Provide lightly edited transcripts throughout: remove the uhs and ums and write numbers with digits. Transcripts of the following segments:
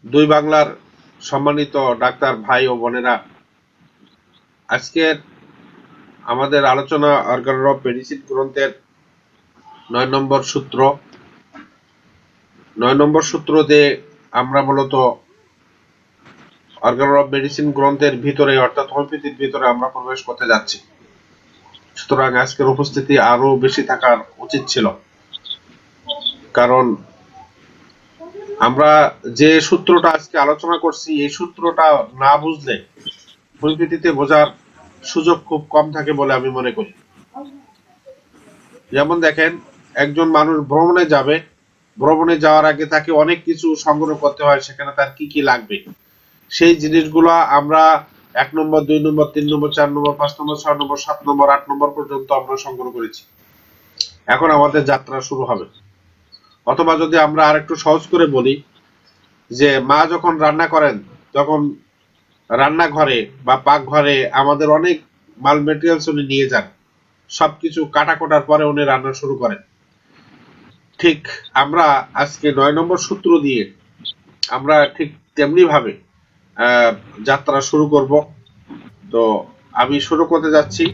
দুই বাংলার সম্মানিত ডাক্তার ভাই ও বোনেরা, আজকের আমাদের আলোচনা অর্গান অফ মেডিসিন গ্রন্থের 9 নম্বর সূত্র দিয়ে আমরা মূলত অর্গান অফ মেডিসিন গ্রন্থের ভিতরে অর্থাৎ হোমিওপ্যাথির ভিতরে আমরা প্রবেশ করতে যাচ্ছি। সুতরাং আজকের উপস্থিতি আরো বেশি থাকার উচিত ছিল, কারণ আমরা যে সূত্রটা আজকে আলোচনা করছি এই সূত্রটা না বুঝলে হোমিওপ্যাথিতে বোঝার সুযোগ খুব কম থাকে বলে আমি মনে করি। যেমন দেখেন, একজন মানুষ ভ্রমণে যাবে, ভ্রমণে যাওয়ার আগে তাকে অনেক কিছু সংগ্রহ করতে হয়, সেখানে তার কি কি লাগবে সেই জিনিসগুলো আমরা 1 নম্বর, 2 নম্বর, 3 নম্বর, 4 নম্বর, 5 নম্বর, 6 নম্বর, 7 নম্বর, 8 নম্বর পর্যন্ত আমরা সংগ্রহ করেছি। এখন আমাদের যাত্রা শুরু হবে। অথবা যদি আমরা আরেকটু সহজ করে বলি, যে মা যখন রান্না করেন তখন রান্নাঘরে বা পাকঘরে আমাদের অনেক মাল মেটেরিয়ালস উনি নিয়ে যান, সবকিছু কাটা কোটার পরে উনি রান্না শুরু করেন। ঠিক আমরা আজকে 9 নম্বর সূত্র দিয়ে আমরা ঠিক তেমনি ভাবে যাত্রা শুরু করব। তো আমি শুরু করতে যাচ্ছি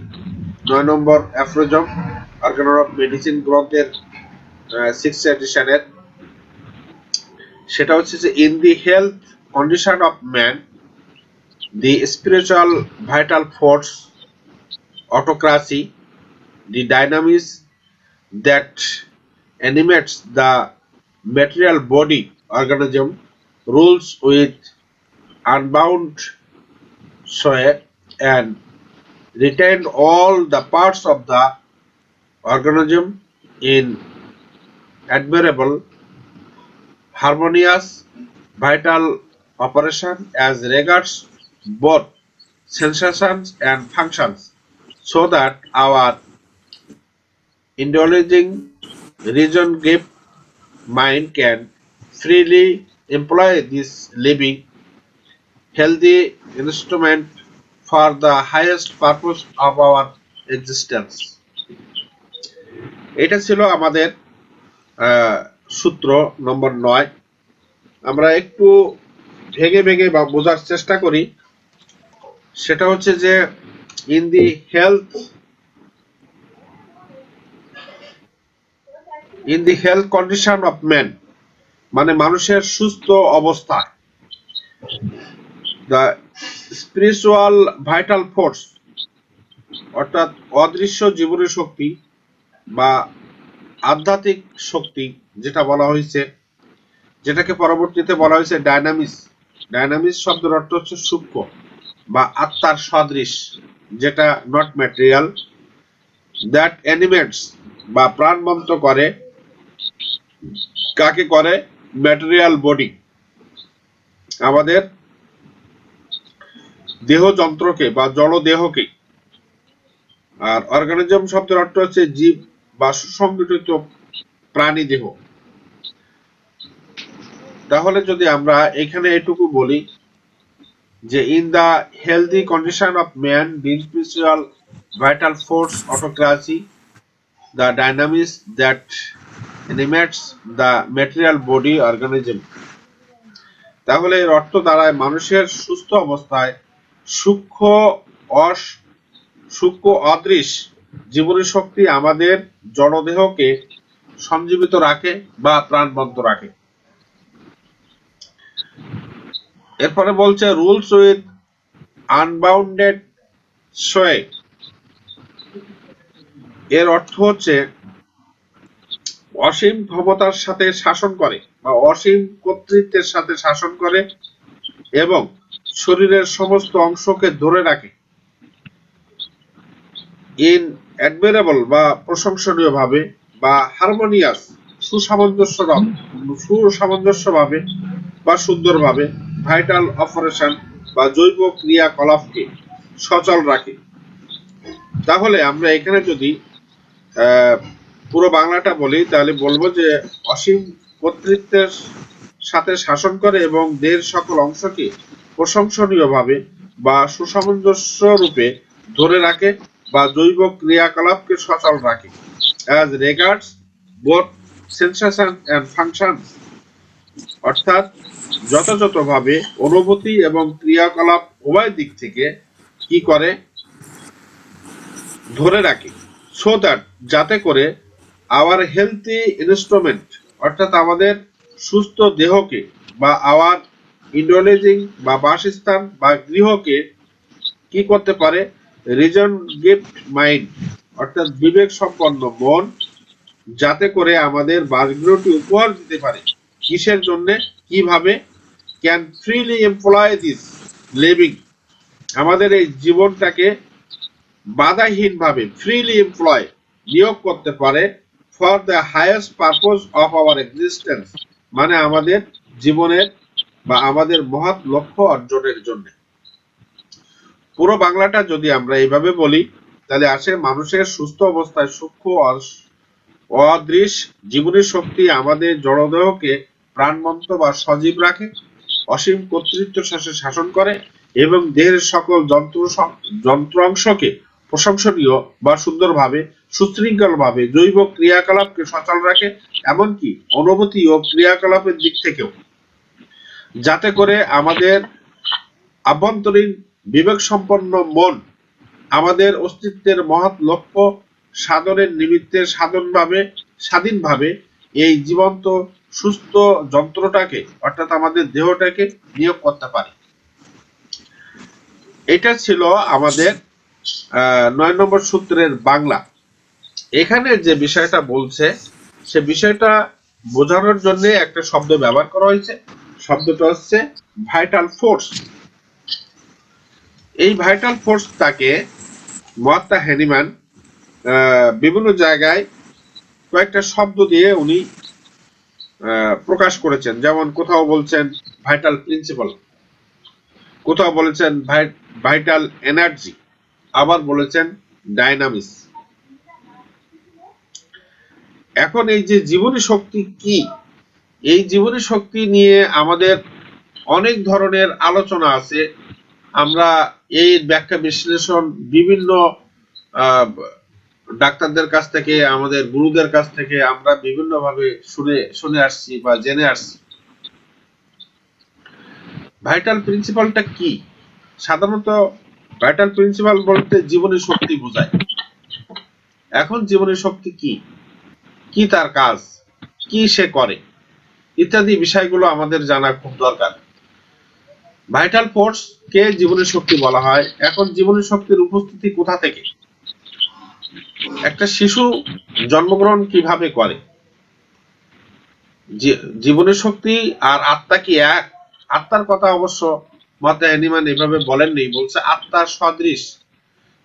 9 নম্বর অ্যাফ্রোজম অর্গান অফ মেডিসিন গ্রন্থের 6th এডিশনের। সেটা হচ্ছে যে, in the health condition of man, the spiritual vital force, autocracy, the dynamism that animates the material body organism, rules with unbound sway and retain all the parts of the organism in admirable, harmonious, vital operation as regards both sensations and functions, so that our indulging reason gift mind can freely employ this living, healthy instrument for the highest purpose of our existence. এটা ছিল আমাদের সূত্র নম্বর 9। আমরা একটু ভেঙে ভেঙে বা বোঝার চেষ্টা করি। সেটা হচ্ছে যে, in the health condition of man, মানে মানুষের সুস্থ অবস্থা, দ্য স্পিরিচুয়াল ভাইটাল ফোর্স, অর্থাৎ অদৃশ্য জীবনী শক্তি বা আধ্যাত্মিক শক্তি যেটা বলা হয়েছে, যেটাকে পরবর্তীতে বলা হয়েছে ডায়নামিস। ডায়নামিস শব্দের অর্থ হচ্ছে সূক্ষ্ম বা আত্মার সদৃশ, যেটা নট ম্যাটেরিয়াল, দ্যাট অ্যানিমেটস বা প্রাণবন্ত করে, কাকে করে? ম্যাটেরিয়াল বডি, আমাদের দেহ যন্ত্রকে বা জড় দেহকে। আর অর্গানিজম শব্দের অর্থ হচ্ছে জীব বা সুসংগঠিত প্রাণী দেহ। তাহলে যদি আমরা এখানে এটুকু বলি যে, in the healthy condition of man, the spiritual vital force, autocracy, the dynamics that animates the material body organism. তাহলে এর অর্থ দাঁড়ায়, মানুষের সুস্থ অবস্থায় সূক্ষ্ম অদৃশ্য জীবনী শক্তি আমাদের জড়দেহকে সঞ্জীবিত রাখে বা প্রাণবন্ত রাখে। এরপরে বলছে, রুলস উইথ আনবাউন্ডেড সোয়ে। এর অর্থ হচ্ছে অসীম ক্ষমতার সাথে শাসন করে বা অসীম কর্তৃত্বের সাথে শাসন করে এবং শরীরের সমস্ত অংশকে ধরে রাখে। ইন অ্যাডমিরেবল বা প্রশংসনীয় ভাবে, বা হারমোনিয়াস সুসামঞ্জস্যভাবে বা সুন্দরভাবে, ভাইটাল অপারেশন বা জৈব ক্রিয়াকলাপকে সচল রাখে। তাহলে আমরা এখানে যদি পুরো বাংলাটা বলি, তাহলে বলবো যে, অসীম কর্তৃত্বের সাথে শাসন করে এবং দেহের সকল অংশকে প্রশংসনীয়ভাবে বা সুসামঞ্জস্য রূপে ধরে রাখে বা জৈব ক্রিয়াকলাপকে সচল রাখে, as regards both sensation and function, অর্থাৎ যথাযথভাবে অনুভূতি এবং ক্রিয়াকলাপ উভয় দিক থেকে কি করে ধরে রাখে, সো দ্যাট যাতে করে আওয়ার হেলথি ইনস্ট্রুমেন্ট অর্থাৎ আমাদের সুস্থ দেহকে বা আওয়ার ইন্ডোলেজিং বা বাসস্থান বা গৃহকে কি করতে পারে, রিজন গিফট মাইন্ড অর্থাৎ বিবেক সম্পন্ন মন যাতে করে আমাদের বাসগৃহটি উপহার দিতে পারে। কিসের জন্য, কিভাবে, can freely employ this living আমাদের এই জীবনটাকে বাধাহীনভাবে ফ্রিলি এমপ্লয় নিয়োগ করতে পারে for the highest purpose of our existence মানে আমাদের জীবনের বা আমাদের মহৎ লক্ষ্য অর্জনের জন্য। পুরো বাংলাটা যদি আমরা এইভাবে বলি তাহলে আসে মানুষের সুস্থ অবস্থায় সূক্ষ্ম অদৃশ জীবনী শক্তি আমাদের জড়দেহকে প্রাণবন্ত বা সজীব রাখে, অসীম কর্তৃত্ব শাসন করে এবং দেহের সকল যন্ত্রাংশকে প্রশংসনীয় বা সুন্দরভাবে সুশৃঙ্খলভাবে জৈব ক্রিয়াকলাপকে সচল রাখে, এমনকি অনুভূতি ও ক্রিয়াকলাপের দিক থেকেও, যাতে করে আমাদের আভ্যন্তরীণ বিবেক সম্পন্ন মন আমাদের অস্তিত্বের মহৎ লক্ষ্য সাধনের নিমিত্তে স্বাধীনভাবে এই জীবন্ত সুস্থ যন্ত্রটাকে অর্থাৎ আমাদের দেহটাকে নিয়োগ করতে পারে। এটা ছিল আমাদের 9 নম্বর সূত্রের বাংলা। এখানে যে বিষয়টা বলছে সে বিষয়টা বোঝানোর জন্য একটা শব্দ ব্যবহার করা হয়েছে, শব্দটা হচ্ছে ভাইটাল ফোর্স। এই ভাইটাল ফোর্সটাকে মহাত্মা হ্যানিম্যান বিভিন্ন জায়গায় কয়েকটা শব্দ দিয়ে উনি প্রকাশ করেছেন, যেমন কোথাও বলছেন ভাইটাল প্রিন্সিপাল, কোথাও বলেছেন ভাইটাল এনার্জি, আবার বলেছেন ডাইনামিক্স। এখন এই যে জীবনী শক্তি কি, এই জীবনী শক্তি নিয়ে আমাদের অনেক ধরনের আলোচনা আছে। আমরা এই ব্যাখ্যা বিশ্লেষণ বিভিন্ন ডাক্তারদের কাছ থেকে আমাদের গুরুদের কাছ থেকে আমরা বিভিন্ন ভাবে শুনে আসছি বা জেনে আসছি। ভাইটাল প্রিন্সিপালটা কি? সাধারণত ভাইটাল প্রিন্সিপাল বলতে জীবনী শক্তি বোঝায়। এখন জীবনী শক্তি কি, কি তার কাজ, কি সে করে ইত্যাদি বিষয়গুলো আমাদের জানা খুব দরকার। ভাইটাল ফোর্স কে জীবনী শক্তি বলা হয়। এখন জীবনী শক্তির উপস্থিতি কোথা থেকে? একটা শিশু জন্মগ্রহণ কিভাবে করে? জীবনী শক্তি আর আত্মা কি এক? আত্মার কথা অবশ্য মতে অ্যানিম্যান এভাবে বলেননি, বলছে আত্মার সদৃশ।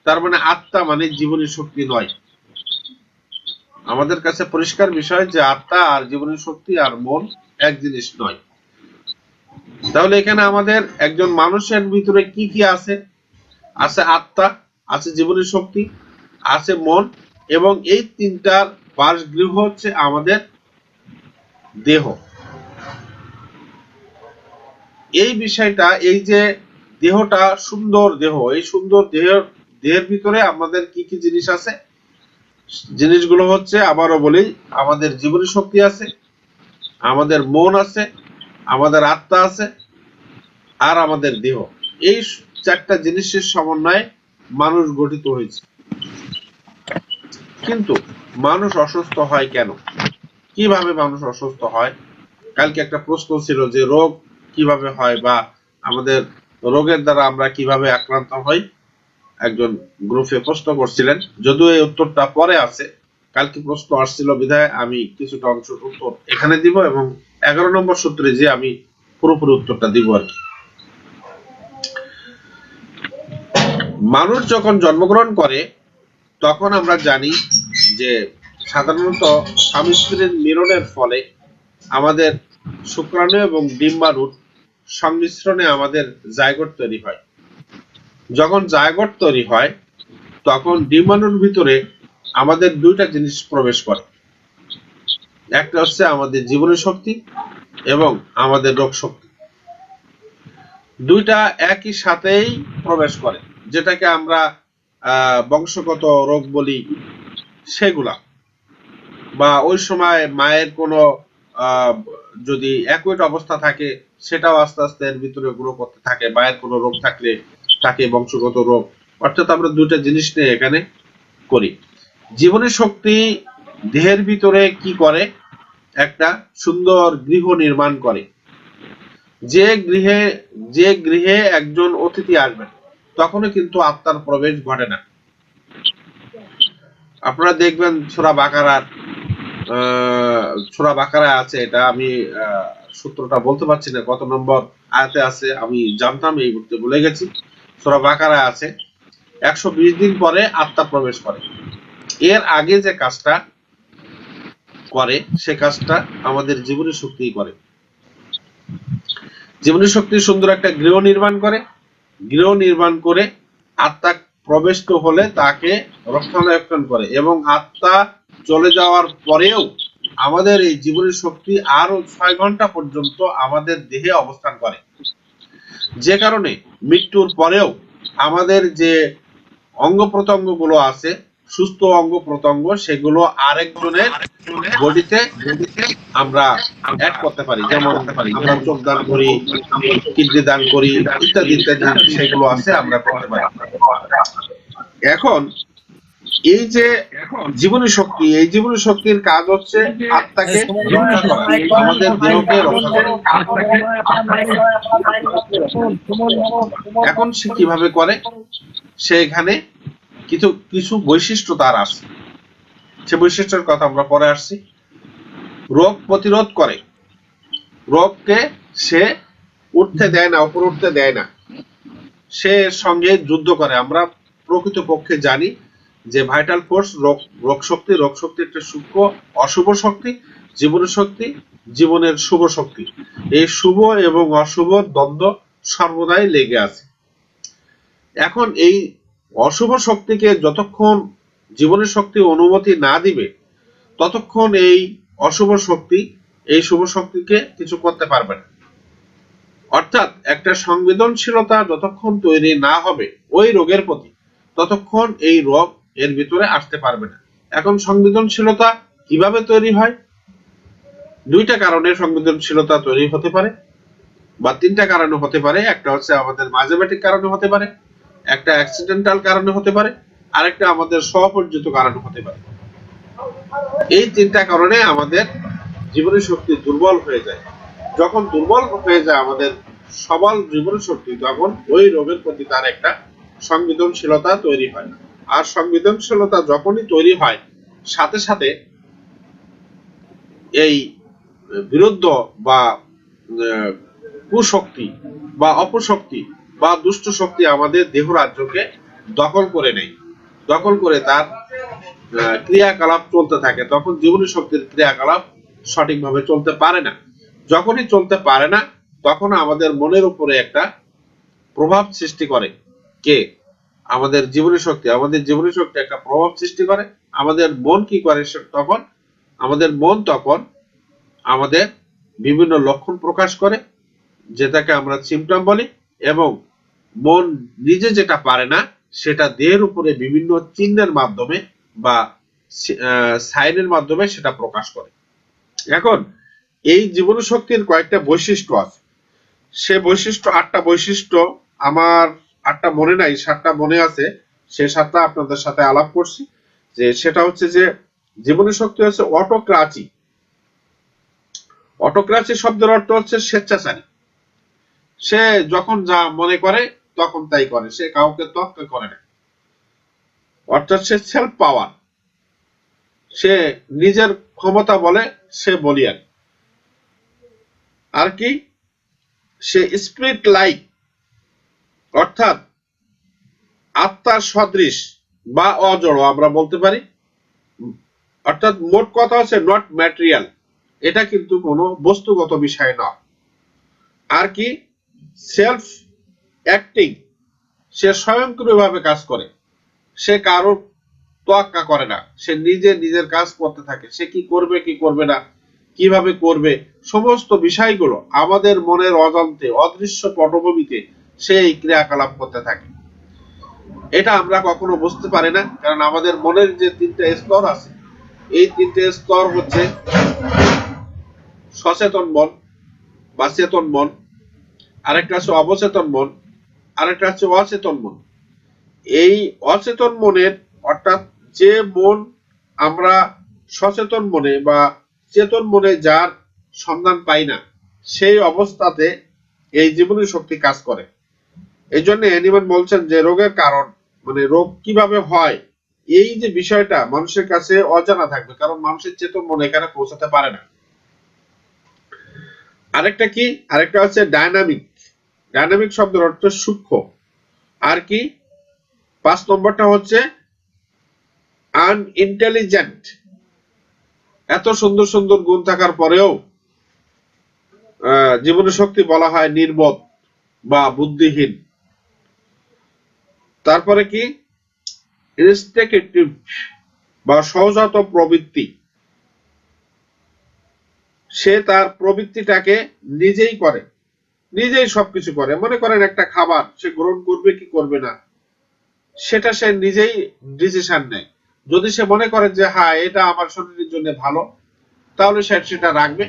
তার মানে আত্মা মানে জীবনী শক্তি নয়। আমাদের কাছে পরিষ্কার বিষয় যে আত্মা আর জীবনী শক্তি আর মন এক জিনিস নয়। তাহলে এখানে আমাদের একজন মানুষের ভিতরে কি কি আছে? আছে আত্মা, আছে জীবনী শক্তি, আছে মন, এবং এই তিনটার বাসগৃহ হচ্ছে আমাদের দেহ। এই বিষয়টা, এই যে দেহটা সুন্দর দেহ, এই সুন্দর দেহের ভিতরে আমাদের কি কি জিনিস আছে? জিনিসগুলো হচ্ছে, আবারও বলি, আমাদের জীবনী শক্তি আছে, আমাদের মন আছে, আমাদের আত্মা আছে, আর আমাদের দেহ। এই চারটা জিনিসের সমন্বয়ে মানুষ গঠিত হয়েছে। কিন্তু মানুষ অসুস্থ হয় কেন? কিভাবে মানুষ অসুস্থ হয়? কালকে একটা প্রশ্ন ছিল যে রোগ কিভাবে হয় বা আমাদের রোগের দ্বারা আমরা কিভাবে আক্রান্ত হই, একজন গ্রুপে প্রশ্ন করছিলেন। যদিও এই উত্তরটা পরে আছে, কালকে প্রশ্ন আসছিল বিধায় আমি কিছুটা অংশ উত্তর এখানে দিব এবং 11 নম্বর সূত্রে যে আমি পুরোপুরি উত্তরটা দিব আর কি। মানুষ যখন জন্মগ্রহণ করে তখন আমরা জানি যে সাধারণত স্বামী স্ত্রীর মিলনের ফলে আমাদের শুক্রাণু এবং ডিম্বাণুর সংমিশ্রণে আমাদের জাইগোট তৈরি হয়। যখন জাইগোট তৈরি হয় তখন ডিম্বাণুর ভিতরে আমাদের দুইটা জিনিস প্রবেশ করে, একটা হচ্ছে আমাদের জীবনী শক্তি এবং আমাদের রোগ শক্তি। দুইটা একই সাথেই প্রবেশ করে, যেটাকে আমরা বংশগত রোগ বলি সেগুলা, বা ওই সময় মায়ের কোনো যদি অ্যাকুয়েট অবস্থা থাকে সেটাও আস্তে আস্তে এর ভিতরে গ্রো করতে থাকে। মায়ের কোনো রোগ থাকলে তাকে বংশগত রোগ, অর্থাৎ আমরা দুইটা জিনিস নিয়ে এখানে করি। জীবনী শক্তি দেহের ভিতরে কি করে? একটা সুন্দর গৃহ নির্মাণ করে। যে গৃহে একজন অতিথি আসবেন তখনও কিন্তু আত্মার প্রবেশ ঘটে না। আপনারা দেখবেন সূরা বাকারায় আছে, এটা আমি সূত্রটা বলতে পারছি না কত নম্বর আয়াতে আছে, আমি জানতাম এই মুহূর্তে ভুলে গেছি। সূরা বাকারায় আছে 120 দিন পরে আত্মা প্রবেশ করে। এর আগে যে কাজটা করে সে কাজটা আমাদের জীবনী শক্তি করে। জীবনী শক্তি সুন্দর একটা গৃহ নির্মাণ করে। গৃহ নির্মাণ করে আত্মা প্রবিষ্ট হলে তাকে রক্ষণাবেক্ষণ করে, এবং আত্মা চলে যাওয়ার পরেও আমাদের এই জীবনী শক্তি আরো 6 ঘন্টা পর্যন্ত আমাদের দেহে অবস্থান করে। যে কারণে মৃত্যুর পরেও আমাদের যে অঙ্গ প্রত্যঙ্গ গুলো আছে, সুস্থ অঙ্গ প্রত্যঙ্গ, সেগুলো আরেকজনের বডিতে আমরা অ্যাড করতে পারি। যেমন আমরা চোখ দান করি, কিডনি দান করি, ইত্যাদি ইত্যাদি সেগুলো আছে আমরা করতে পারি। এখন এই যে জীবনী শক্তি, এই জীবনী শক্তির কাজ হচ্ছে আত্মাকে রক্ষা করা, আমাদের দেহকে রক্ষা করা। এখন সে কিভাবে করে? সে এখানে কিছু কিছু বৈশিষ্ট্য তার আছে, সে বৈশিষ্ট্যের কথা আমরা পরে আসছি। রোগ প্রতিরোধ করে, রোগকে সে উঠতে দেয় না, উপরে উঠতে দেয় না, সে সঙ্গে যুদ্ধ করে। আমরা প্রকৃতপক্ষে জানি যে ভাইটাল ফোর্স রোগ শক্তি একটা সূক্ষ্ম অশুভ শক্তি, জীবনের শক্তি জীবনের শুভ শক্তি। এই শুভ এবং অশুভ দ্বন্দ্ব সর্বদাই লেগে আছে। এখন এই অশুভ শক্তিকে যতক্ষণ জীবনের শক্তি অনুমতি না দিবে ততক্ষণ এই অশুভ শক্তি এই শুভ শক্তিকে কিছু করতে পারবে না। অর্থাৎ একটা সংবেদনশীলতা যতক্ষণ তৈরি না হবে ওই রোগের প্রতি, ততক্ষণ এই রোগ এর ভিতরে আসতে পারবে না। এখন সংবেদনশীলতা কিভাবে তৈরি হয়? দুইটা কারণে সংবেদনশীলতা তৈরি হতে পারে, বা তিনটা কারণে হতে পারে। একটা হচ্ছে আমাদের ম্যাজমেটিক কারণে হতে পারে, একটা অ্যাক্সিডেন্টাল কারণে হতে পারে, আরেকটা আমাদের স্বপরিচিত কারণে হতে পারে। এই তিনটা কারণে আমাদের জীবনী শক্তি দুর্বল হয়ে যায়। যখন দুর্বল হয়ে যায় আমাদের সবল জীবনী শক্তি, তখন ওই রোগের প্রতি তার একটা সংবেদনশীলতা তৈরি হয়। আর সংবেদনশীলতা যখনই তৈরি হয়, সাথে সাথে এই বিরুদ্ধ বা কুশক্তি বা অপশক্তি বা দুষ্ট শক্তি আমাদের দেহ রাজ্যকে দখল করে নেয়, দখল করে তার ক্রিয়াকলাপ চলতে থাকে। তখন জীবনী শক্তির ক্রিয়াকলাপ সঠিকভাবে চলতে পারে না। যখনই চলতে পারে না, তখন আমাদের মনের উপরে একটা প্রভাব সৃষ্টি করে। কে? আমাদের জীবনী শক্তি। আমাদের জীবনী শক্তি একটা প্রভাব সৃষ্টি করে। আমাদের মন কি করে তখন? আমাদের মন তখন আমাদের বিভিন্ন লক্ষণ প্রকাশ করে, যেটাকে আমরা সিমটম বলি, এবং মন নিজে যেটা পারে না সেটা দেহের উপরে বিভিন্ন চিহ্নের মাধ্যমে বা সাইনের মাধ্যমে সেটা প্রকাশ করে। এখন এই জীবনী শক্তির কয়েকটা বৈশিষ্ট্য আছে। সে বৈশিষ্ট্য 8টা বৈশিষ্ট্য, আমার 8টা মনে নাই, 7টা মনে আছে। সে 7টা আপনাদের সাথে আলাপ করছি। যে সেটা হচ্ছে যে জীবনী শক্তি হচ্ছে অটোক্রাচি। অটোক্রাচি শব্দের অর্থ হচ্ছে স্বেচ্ছাচারী। সে যখন যা মনে করে তখন তাই করে, সে কাউকে তোয়াক্কা করে না। অর্থাৎ সে সেলফ পাওয়ার, সে নিজের ক্ষমতা বলে সে বলিয়ান। আর কি? সে স্পিরিট লাইক, অর্থাৎ আত্মার সদৃশ বা অজড় আমরা বলতে পারি। অর্থাৎ মোট কথা হচ্ছে নট ম্যাটেরিয়াল, এটা কিন্তু কোনো বস্তুগত বিষয় নয়। আর কি? সেলফ অ্যাক্টিং, সে স্বয়ংক্রিয়ভাবে কাজ করে, সে কারো তোয়াক্কা করে না, সে নিজে নিজের কাজ করতে থাকে। সে কি করবে কি করবে না, কিভাবে করবে, সমস্ত বিষয়গুলো আমাদের মনের অজান্তে অদৃশ্য পটভূমিতে সেই ক্রিয়াকলাপ করতে থাকে। এটা আমরা কখনো বুঝতে পারি না, কারণ আমাদের মনের যে 3টে স্তর আছে, এই 3টে স্তর হচ্ছে সচেতন মন বা চেতন মন, আরেকটা আছে অবচেতন মন, আরেকটা আছে অচেতন মন। এই অচেতন মনের অর্থাৎ যে মন আমরা সচেতন মনে বা চেতন মনে যার সন্ধান পাই না, সেই অবস্থাতে এই জীবনী শক্তি কাজ করে। এই জন্য অ্যানিম্যান বলছেন যে রোগের কারণ মানে রোগ কিভাবে হয় এই যে বিষয়টা মানুষের কাছে অজানা থাকবে, কারণ মানুষের চেতন মন এখানে পৌঁছাতে পারে না। আরেকটা কি, আরেকটা হচ্ছে ডায়নামিক। ডায়নামিক শব্দের অর্থ সূক্ষ্ম। আর কি 5 নম্বরটা হচ্ছে আনইন্টেলিজেন্ট। এত সুন্দর সুন্দর গুণ থাকার পরেও জীবনী শক্তি বলা হয় নির্বোধ বা বুদ্ধিহীন। তারপরে কি ইনস্টিংক্টিভ বা সহজাত প্রবৃত্তি। সে তার প্রবৃত্তিটাকে নিজেই করে, নিজেই সবকিছু করে। মনে করেন একটা খাবার সে গ্রহণ করবে কি করবে না সেটা সে নিজেই ডিসিশন নেয়। যদি সে মনে করে যে হ্যাঁ এটা আমার শরীরের জন্য ভালো, তাহলে সে সেটা রাখবে।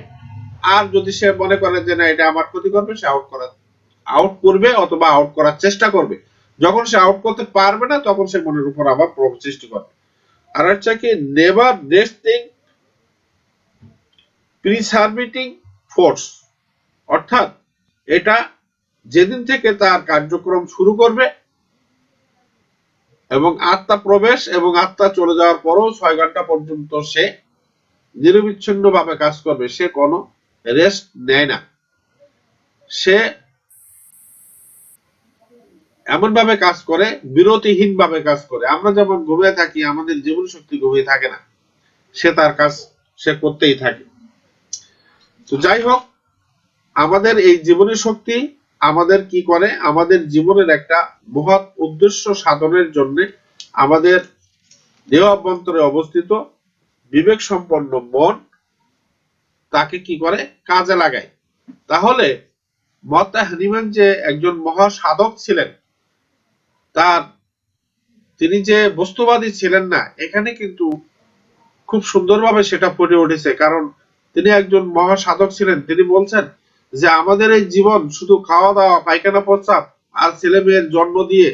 আর যদি সে মনে করে যে না এটা আমার ক্ষতি করবে, সে আউট করবে অথবা আউট করার চেষ্টা করবে। যখন সে আউট করতে পারবে না তখন সে মনের উপর আবার প্রভাব সৃষ্টি করবে। আর হচ্ছে কি নেভার রেস্টিং প্রিসার্ভেটিং ফোর্স, অর্থাৎ এটা যেদিন থেকে তার কার্যক্রম শুরু করবে এবং আত্মা প্রবেশ এবং আত্মা চলে যাওয়ার পরও 6 ঘন্টা পর্যন্ত সে নিরবিচ্ছিন্ন ভাবে কাজ করবে। সে কোনো রেস্ট নেয় না। সে এমন ভাবে কাজ করে, বিরতিহীন ভাবে কাজ করে। আমরা যেমন ঘুমিয়ে থাকি, আমাদের জীবন শক্তি ঘুমিয়ে থাকে না, সে তার কাজ সে করতেই থাকে। তো যাই হোক, আমাদের এই জীবনী শক্তি আমাদের কি করে, আমাদের জীবনের একটা মহৎ উদ্দেশ্য সাধনের জন্য আমাদের দেহ অভ্যন্তরে অবস্থিত বিবেক সম্পন্ন মন তাকে কি করে কাজে লাগায়। তাহলে মহাত্মা হ্যানিম্যান যে একজন মহা সাধক ছিলেন, তার তিনি যে বস্তুবাদী ছিলেন না, এখানে কিন্তু খুব সুন্দরভাবে সেটা ফুটে উঠেছে। কারণ তিনি একজন মহা সাধক ছিলেন। তিনি বলছেন যে আমাদের এই জীবন শুধু খাওয়া দাওয়া, পায়খানা, প্রস্রাব আর ছেলে মেয়ের জন্ম দিয়ে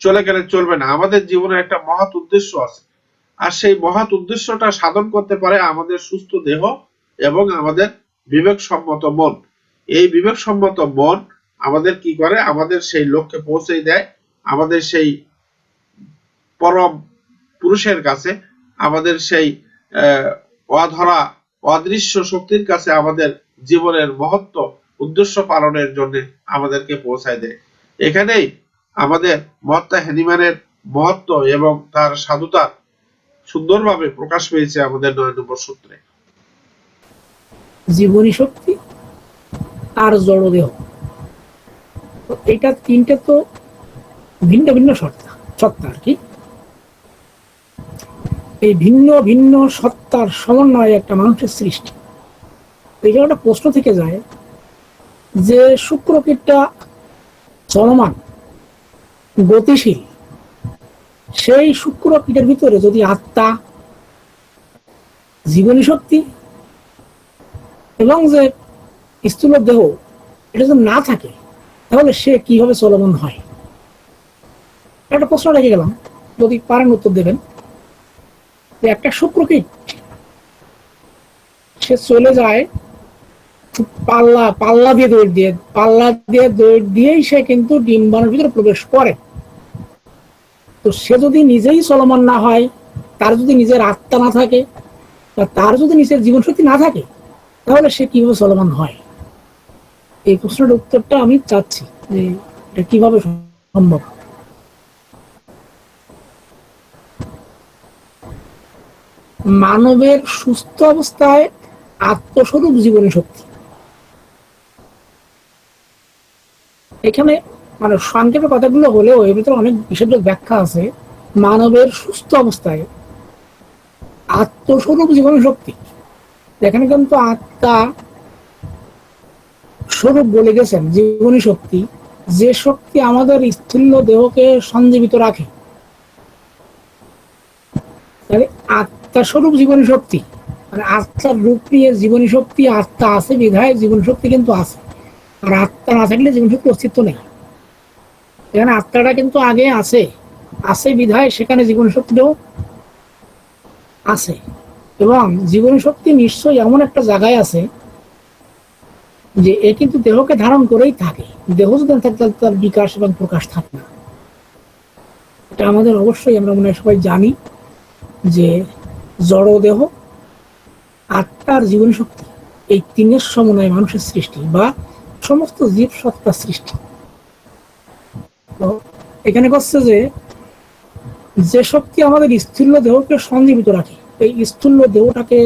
চলে গেলে চলবে না। আমাদের জীবনে একটা মহৎ উদ্দেশ্য আছে, আর সেই মহৎ উদ্দেশ্যটা সাধন করতে পারে আমাদের সুস্থ দেহ এবং আমাদের বিবেকসম্মত মন। এই বিবেকসম্মত মন আমাদের কি করে, আমাদের সেই লক্ষ্যে পৌঁছে দেয়, আমাদের সেই পরম পুরুষের কাছে, আমাদের সেই অধরা অদৃশ্য শক্তির কাছে আমাদের জীবনের মহত্ব উদ্দেশ্য পালনের জন্য আমাদেরকে পৌঁছায় দেয়। এখানেই আমাদের মহাত্মা হ্যানিম্যানের মহত্ব এবং তার সাধুতা সুন্দরভাবে প্রকাশ পেয়েছে আমাদের 9 নম্বর সূত্রে। জীবনী শক্তি আর জড়দেহ, এটা তিনটে তো ভিন্ন ভিন্ন সত্তা আর কি। এই ভিন্ন ভিন্ন সত্তার সমন্বয়ে একটা মানুষের সৃষ্টি। এই জায়গাটা প্রশ্ন থেকে যায় যে শুক্রকীটটা চলমান গতিশীল, সেই শুক্রকীটের ভিতরে যদি আত্মা, জীবনী শক্তি এবং যে স্থূল দেহ এটা যদি না থাকে, তাহলে সে কিভাবে চলমান হয়? একটা প্রশ্ন রেখে গেলাম, যদি পারেন উত্তর দেবেন। একটা শুক্রকীট সে চলে যায় পাল্লা দিয়ে দৌড় দিয়েই সে কিন্তু ডিম্বাণুর ভিতরে প্রবেশ করে। তো সে যদি নিজেই চলমান না হয়, তার যদি নিজের আত্মা না থাকে, বা তার যদি নিজের জীবন শক্তি না থাকে, তাহলে সে কিভাবে চলমান হয়? এই প্রশ্নের উত্তরটা আমি চাচ্ছি যে এটা কিভাবে সম্ভব। মানবের সুস্থ অবস্থায় আত্মস্বরূপ জীবনী শক্তি। এখানে মানে সংক্ষেপে কথাগুলো হলেও এর ভিতরে অনেক বিশেষ ব্যাখ্যা আছে। মানবের সুস্থ অবস্থায় আত্মস্বরূপ জীবনী শক্তি, এখানে কিন্তু আত্মা স্বরূপ বলে গেছেন জীবনী শক্তি, যে শক্তি আমাদের স্থূল দেহকে সঞ্জীবিত রাখে। তাহলে আত্মা স্বরূপ জীবনী শক্তি, মানে আত্মার রূপ নিয়ে জীবনী শক্তি, আত্মা আছে বিধায় জীবনী শক্তি কিন্তু আছে। আর আত্মা না থাকলে জীবন শক্তি অস্তিত্ব নেই। এখানে আত্মাটা কিন্তু আগে আছে, আছে বিধায় সেখানে জীবন শক্তিও আছে। এবং জীবন শক্তি নিশ্চয়ই এমন একটা জায়গায় আছে যে এ কিন্তু দেহকে ধারণ করেই থাকে। দেহ যদি না থাকে তাহলে তার বিকাশ এবং প্রকাশ থাকে না। এটা আমাদের অবশ্যই আমরা মনে হয় সবাই জানি যে জড় দেহ, আত্মার জীবন শক্তি, এই তিনের সমন্বয়ে মানুষের সৃষ্টি বা সমস্ত জীব সত্তার সৃষ্টি। তো এখানে বলছে যে যে শক্তি আমাদের স্থূল দেহকে সঞ্জীবিত রাখে, এই স্থূল দেহটাকে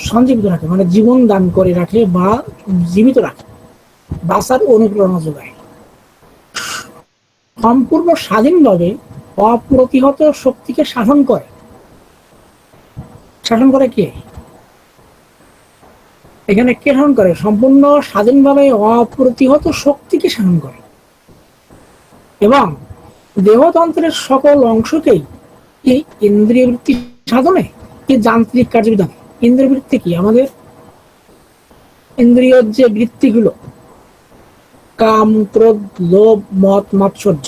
সঞ্জীবিত রাখে মানে জীবন দান করে রাখে বা জীবিত রাখে, বাঁচার অনুপ্রেরণা যোগায়, সম্পূর্ণ স্বাধীনভাবে অপ্রতিহত শক্তিকে শাসন করে। শাসন করে কে? এখানে কে শাসন করে? সম্পূর্ণ স্বাধীনভাবে অপ্রতিহত শক্তিকে শাসন করে এবং দেহতন্ত্রের সকল অংশকেই এই ইন্দ্রিয় বৃত্তি সাধনে, কি যান্ত্রিক কার্যবিধানে। ইন্দ্রিয় বৃত্তি কি? আমাদের ইন্দ্রিয় যে বৃত্তিগুলো, কাম, ক্রোধ, লোভ, মদ, মাৎসর্য,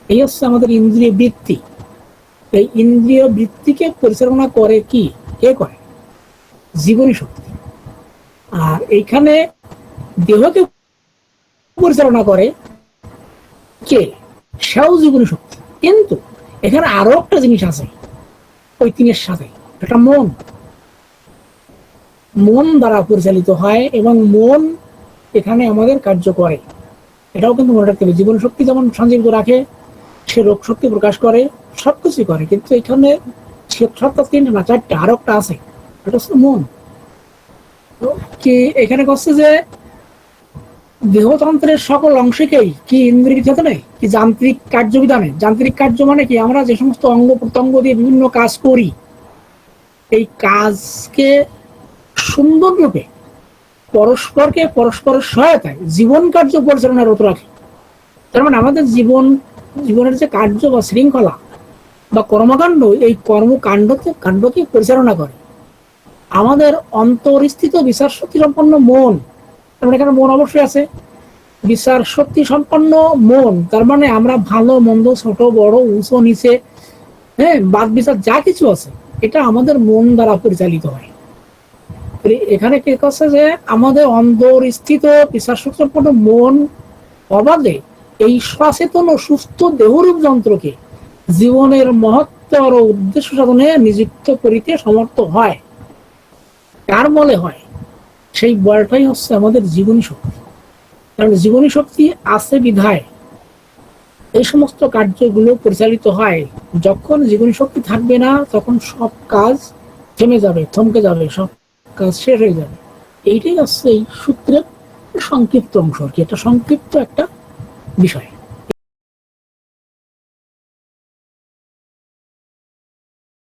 এই হচ্ছে আমাদের ইন্দ্রিয় বৃত্তি। এই ইন্দ্রিয় বৃত্তিকে পরিচালনা করে কি? কে করে? জীবনী শক্তি। আর এইখানে দেহকে পরিচালনা করে কে? সেও জীবনী শক্তি। কিন্তু এখানে আরো একটা জিনিস আছে ওই তিনের সাথে, এটা মন। মন দ্বারা পরিচালিত হয় এবং মন এখানে আমাদের কার্য করে। এটাও কিন্তু মনে রাখতে হবে। জীবন শক্তি যেমন সঞ্জীবিত রাখে, সে রোগ শক্তি প্রকাশ করে, সবকিছুই করে, কিন্তু এখানে সত্তা তিনটা না, চারটা, আরো একটা আছে, এটা হচ্ছে মন। কি এখানে করছে যে দেহতন্ত্রের সকল অংশকেই কি ইন্দ্রিয় সাধনে, কি যান্ত্রিক কার্যবিধানে। যান্ত্রিক কার্য মানে কি? আমরা যে সমস্ত অঙ্গ প্রত্যঙ্গ দিয়ে বিভিন্ন কাজ করি, এই কাজকে সুন্দররূপে পরস্পরকে পরস্পরের সহায়তায় জীবন কার্য পরিচালনারত রাখে। তার মানে আমাদের জীবনের যে কার্য বা শৃঙ্খলা বা কর্মকাণ্ড, এই কাণ্ডকে পরিচালনা করে আমাদের অন্তরস্থিত বিচার শক্তি সম্পন্ন মন। তার মানে এখানে মন অবশ্যই আছে, বিচার শক্তি সম্পন্ন মন। তার মানে আমরা ভালো মন্দ, ছোট বড়, উঁচু নিচে, হ্যাঁ, বাদ বিচার যা কিছু আছে, এটা আমাদের মন দ্বারা পরিচালিত হয়। এখানে কি করছে যে আমাদের অন্তরস্থিত বিচার শক্তি সম্পন্ন মন অবাধে এই সচেতন ও সুস্থ দেহরূপ যন্ত্রকে জীবনের মহত্তর ও উদ্দেশ্য সাধনে নিযুক্ত করিতে সমর্থ হয়। কার বলে হয়? সেই বলটাই হচ্ছে আমাদের জীবনী শক্তি। কারণ জীবনী শক্তি আছে বিধায় এই সমস্ত কার্যগুলো পরিচালিত হয়। যখন জীবনী শক্তি থাকবে না, তখন সব কাজ থেমে যাবে, থমকে যাবে, সব কাজ শেষ হয়ে যাবে। এইটাই হচ্ছে এই সূত্রের সংক্ষিপ্ত অংশ আর কি। এটা সংক্ষিপ্ত একটা বিষয়।